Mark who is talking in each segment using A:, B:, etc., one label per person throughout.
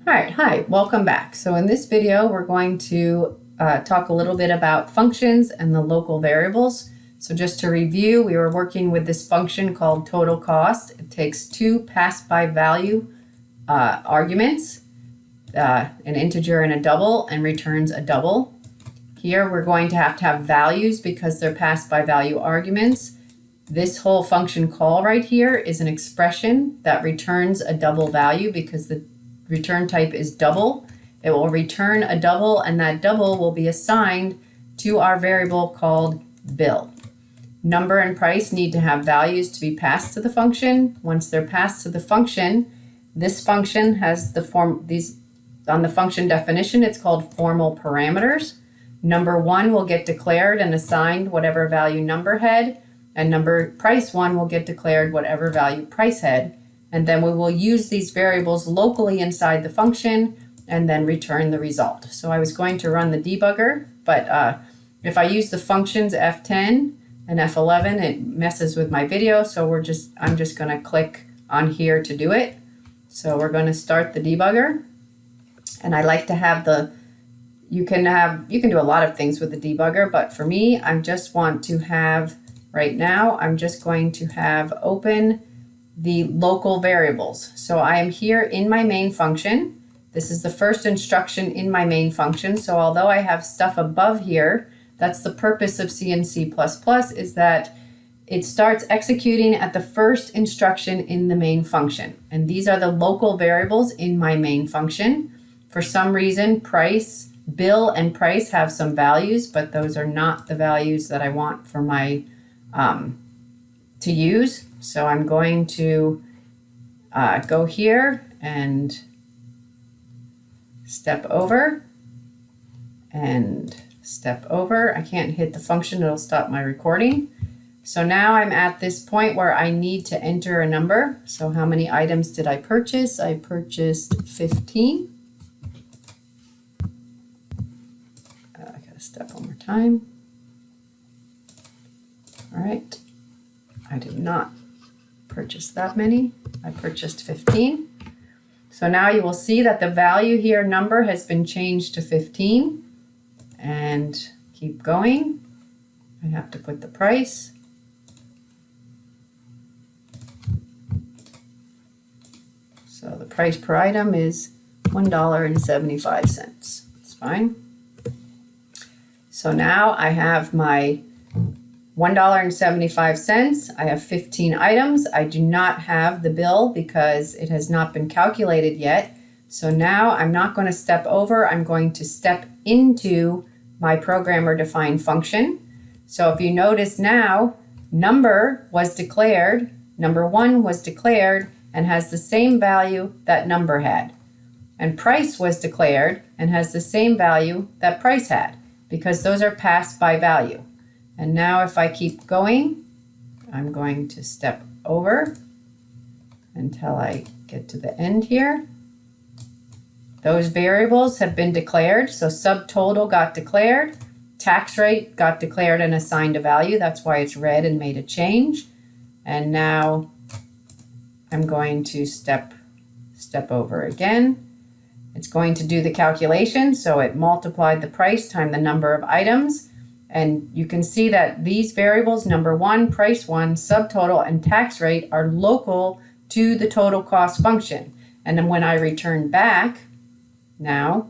A: Hi, welcome back. So in this video, we're going to talk a little bit about functions and the local variables. So just to review, we were working with this function called total cost. It takes two pass-by-value arguments, an integer and a double, and returns a double. Here we're going to have values because they're pass-by-value arguments. This whole function call right here is an expression that returns a double value because the return type is double. It will return a double, and that double will be assigned to our variable called bill. Number and price need to have values to be passed to the function. Once they're passed to the function, this function has the on the function definition, it's called formal parameters. Number one will get declared and assigned whatever value number had, and price one will get declared whatever value price had. And then we will use these variables locally inside the function and then return the result. So I was going to run the debugger, but if I use the functions F10 and F11, it messes with my video. So I'm just going to click on here to do it. So we're going to start the debugger. And I like to have you can do a lot of things with the debugger, but for me, I just want to have, right now, I'm just going to have open the local variables. So I am here in my main function. This is the first instruction in my main function. So although I have stuff above here, that's the purpose of C and C++, is that it starts executing at the first instruction in the main function. And these are the local variables in my main function. For some reason, bill and price have some values, but those are not the values that I want for my to use. So I'm going to go here and step over and step over. I can't hit the function, it'll stop my recording. So now I'm at this point where I need to enter a number. So how many items did I purchase? I purchased 15. I gotta step one more time. All right, I did not purchase that many. I purchased 15. So now you will see that the value here, number, has been changed to 15. And keep going. I have to put the price. So the price per item is $1.75. It's fine. So now I have my $1.75. I have 15 items. I do not have the bill because it has not been calculated yet. So now I'm not going to step over. I'm going to step into my programmer defined function. So if you notice now, number was declared, number one was declared and has the same value that number had. And price was declared and has the same value that price had because those are passed by value. And now if I keep going, I'm going to step over until I get to the end here. Those variables have been declared. So subtotal got declared, tax rate got declared and assigned a value. That's why it's red and made a change. And now I'm going to step over again. It's going to do the calculation. So it multiplied the price times the number of items. And you can see that these variables, number one, price one, subtotal, and tax rate, are local to the total cost function. And then when I return back, now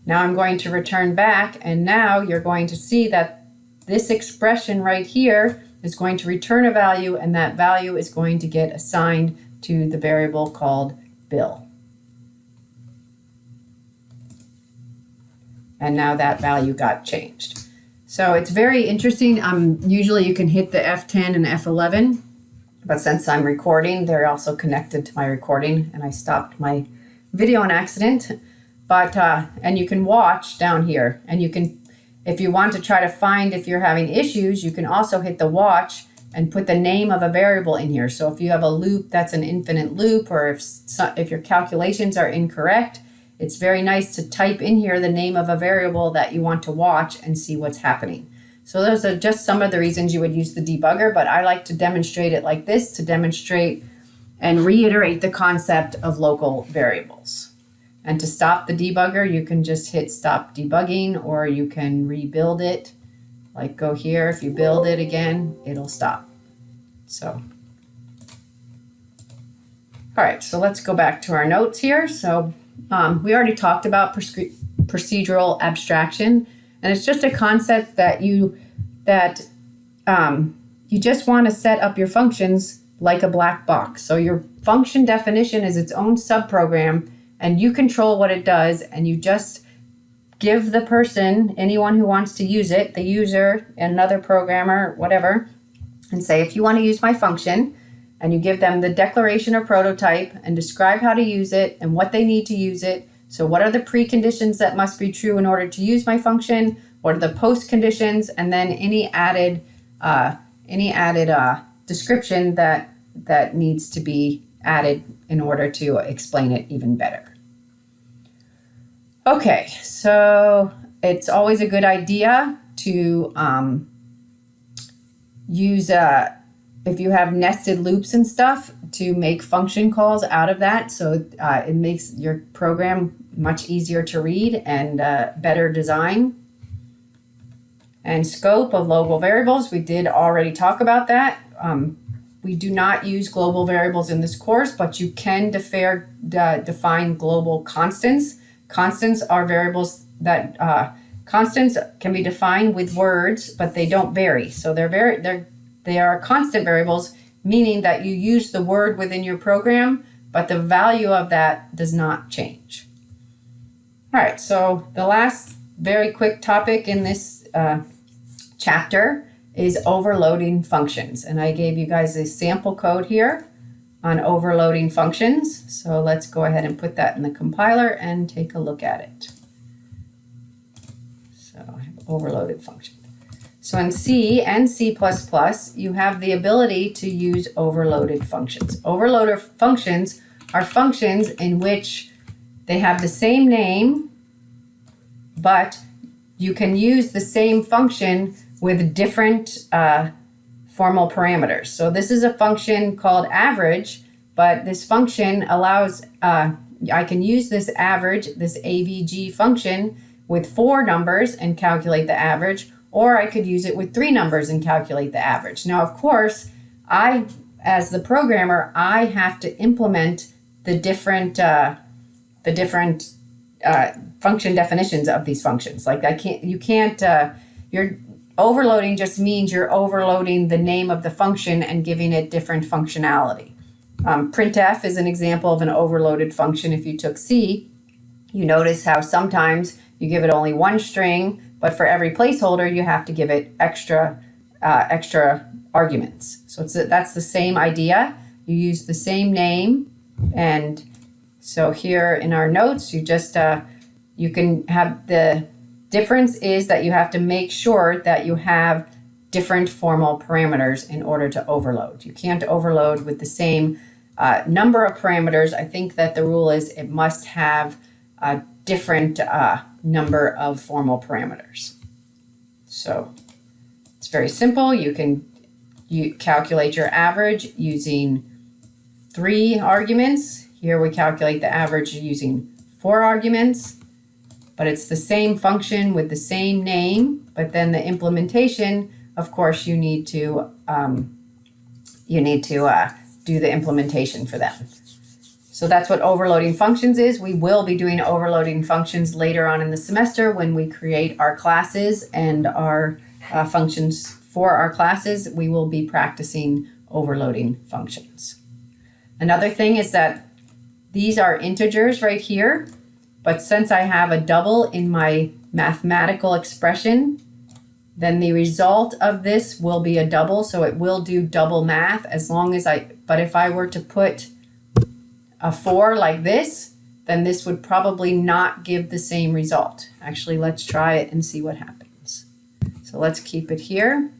A: I'm going to return back, and now you're going to see that this expression right here is going to return a value, and that value is going to get assigned to the variable called bill. And now that value got changed. So it's very interesting. Usually you can hit the F10 and F11, but since I'm recording, they're also connected to my recording, and I stopped my video on accident. But and you can watch down here, and you can, if you want to try to find if you're having issues, you can also hit the watch and put the name of a variable in here. So if you have a loop that's an infinite loop, or if your calculations are incorrect, it's very nice to type in here the name of a variable that you want to watch and see what's happening. So those are just some of the reasons you would use the debugger, but I like to demonstrate it like this to demonstrate and reiterate the concept of local variables. And to stop the debugger, you can just hit stop debugging, or you can rebuild it. Like go here, if you build it again, it'll stop. So, all right, so let's go back to our notes here. So we already talked about procedural abstraction, and it's just a concept that you just want to set up your functions like a black box. So your function definition is its own subprogram, and you control what it does, and you just give the person, anyone who wants to use it, the user, another programmer, whatever, and say, if you want to use my function, and you give them the declaration or prototype and describe how to use it and what they need to use it. So what are the preconditions that must be true in order to use my function? What are the post conditions? And then any added description that needs to be added in order to explain it even better. Okay, so it's always a good idea to use, if you have nested loops and stuff, to make function calls out of that. So it makes your program much easier to read and better design. And scope of local variables, we did already talk about that. We do not use global variables in this course, but you can define global constants. Constants are variables that constants can be defined with words, but they don't vary. So they are constant variables, meaning that you use the word within your program, but the value of that does not change. All right, so the last very quick topic in this chapter is overloading functions. And I gave you guys a sample code here on overloading functions. So let's go ahead and put that in the compiler and take a look at it. So I have overloaded function. So in C and C++, you have the ability to use overloaded functions. Overloaded functions are functions in which they have the same name, but you can use the same function with different formal parameters. So this is a function called average, but this function allows, I can use this average, this AVG function, with 4 numbers and calculate the average, or I could use it with 3 numbers and calculate the average. Now, of course, as the programmer, I have to implement the different function definitions of these functions. Like you're overloading just means you're overloading the name of the function and giving it different functionality. Printf is an example of an overloaded function. If you took C, you notice how sometimes you give it only one string, but for every placeholder, you have to give it extra arguments. So that's the same idea. You use the same name. And so here in our notes, you just, you can have the difference is that you have to make sure that you have different formal parameters in order to overload. You can't overload with the same number of parameters. I think that the rule is it must have a different number of formal parameters. So it's very simple. You calculate your average using 3 arguments. Here we calculate the average using 4 arguments, but it's the same function with the same name, but then the implementation, of course, you need to do the implementation for them. So that's what overloading functions is. We will be doing overloading functions later on in the semester when we create our classes and our functions for our classes. We will be practicing overloading functions. Another thing is that these are integers right here, but since I have a double in my mathematical expression, then the result of this will be a double, so it will do double math as long as but if I were to put a 4 like this, then this would probably not give the same result. Actually, let's try it and see what happens. So let's keep it here.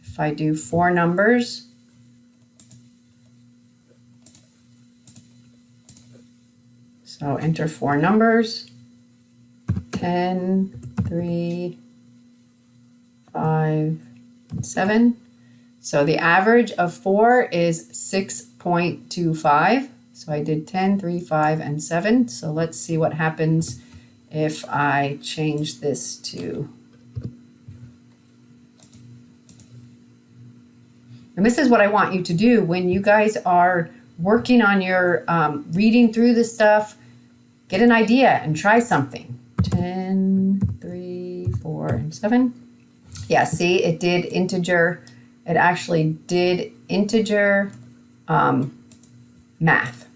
A: If I do 4 numbers, so enter 4 numbers, 10, 3, 5, 7. So the average of 4 is 6.25. So I did 10, 3, 5, and 7. So let's see what happens if I change this to. And this is what I want you to do when you guys are working on your reading through this stuff. Get an idea and try something. 10, 3, 4, and 7. Yeah, see, it did integer. It actually did integer math.